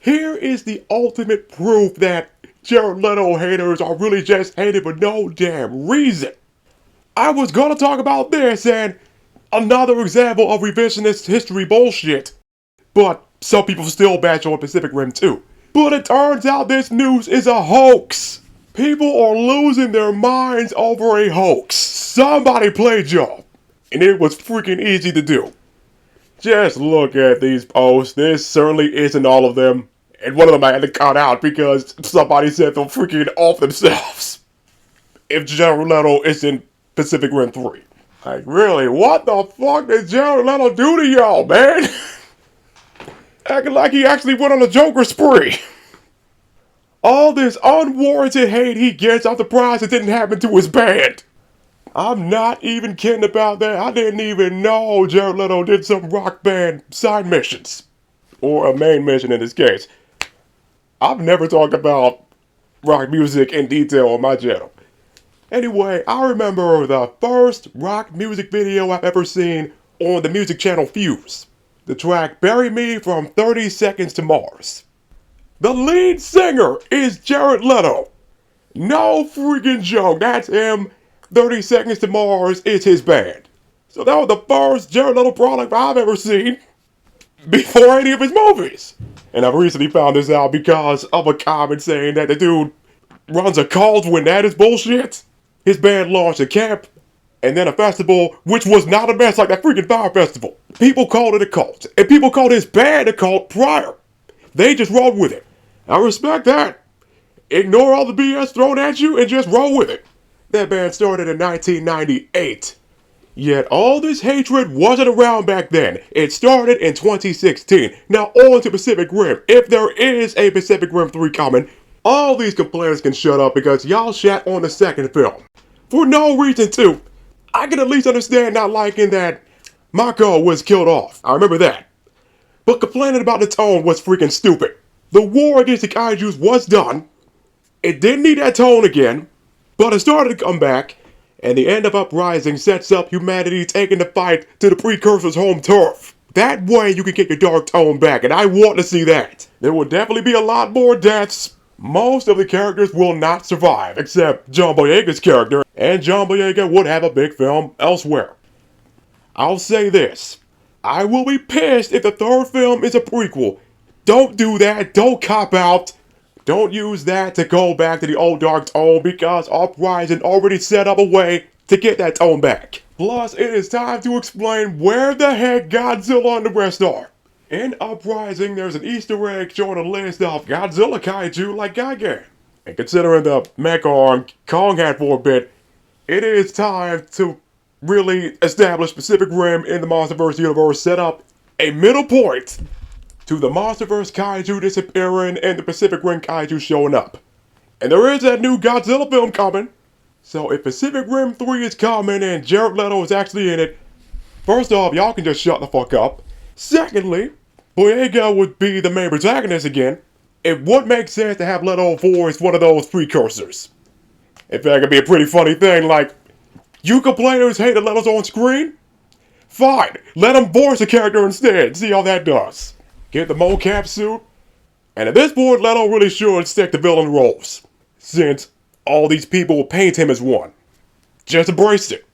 Here is the ultimate proof that Jared Leto haters are really just hating for no damn reason. I was gonna talk about this and another example of revisionist history bullshit, but some people still bash on Pacific Rim 2. But it turns out this news is a hoax. People are losing their minds over a hoax. Somebody played y'all, and it was freaking easy to do. Just look at these posts. This certainly isn't all of them. And one of them I had to cut out because somebody said they're freaking off themselves. If Jared Leto is in Pacific Rim 3. Like, really, what the fuck did Jared Leto do to y'all, man? Acting like he actually went on a Joker spree. All this unwarranted hate he gets, I'm surprised it didn't happen to his band. I'm not even kidding about that. I didn't even know Jared Leto did some rock band side missions. Or a main mission in this case. I've never talked about rock music in detail on my channel. Anyway, I remember the first rock music video I've ever seen on the music channel Fuse. The track Bury Me from 30 Seconds to Mars. The lead singer is Jared Leto. No freaking joke, that's him. 30 Seconds to Mars is his band. So that was the first Jared Leto product I've ever seen before any of his movies. And I've recently found this out because of a comment saying that the dude runs a cult when that is bullshit. His band launched a camp and then a festival, which was not a mess like that freaking Fire Festival. People called it a cult, and people called his band a cult prior. They just rolled with it. I respect that. Ignore all the BS thrown at you and just roll with it. That band started in 1998. Yet all this hatred wasn't around back then. It started in 2016. Now on to Pacific Rim. If there is a Pacific Rim 3 coming, all these complainers can shut up because y'all shat on the second film. For no reason too. I can at least understand not liking that Mako was killed off. I remember that. But complaining about the tone was freaking stupid. The war against the Kaijus was done. It didn't need that tone again. But it started to come back. And the end of Uprising sets up humanity taking the fight to the precursor's home turf. That way you can get your dark tone back, and I want to see that. There will definitely be a lot more deaths. Most of the characters will not survive, except John Boyega's character, and John Boyega would have a big film elsewhere. I'll say this. I will be pissed if the third film is a prequel. Don't do that, don't cop out. Don't use that to go back to the old dark tone because Uprising already set up a way to get that tone back. Plus, it is time to explain where the heck Godzilla and the rest are. In Uprising, there's an Easter egg showing a list of Godzilla kaiju like Gigan. And considering the mecha arm Kong had for a bit, it is time to really establish Pacific Rim in the Monsterverse universe, set up a middle point to the Monsterverse kaiju disappearing and the Pacific Rim kaiju showing up. And there is that new Godzilla film coming. So if Pacific Rim 3 is coming and Jared Leto is actually in it, first off, y'all can just shut the fuck up. Secondly, Boyega would be the main protagonist again. It would make sense to have Leto voice one of those precursors. In fact, it'd be a pretty funny thing, like, you complainers hate that Leto's on screen? Fine, let him voice a character instead, see how that does. Get the mocap suit, and at this point, Leto really should stick to villain roles, since all these people will paint him as one. Just embrace it.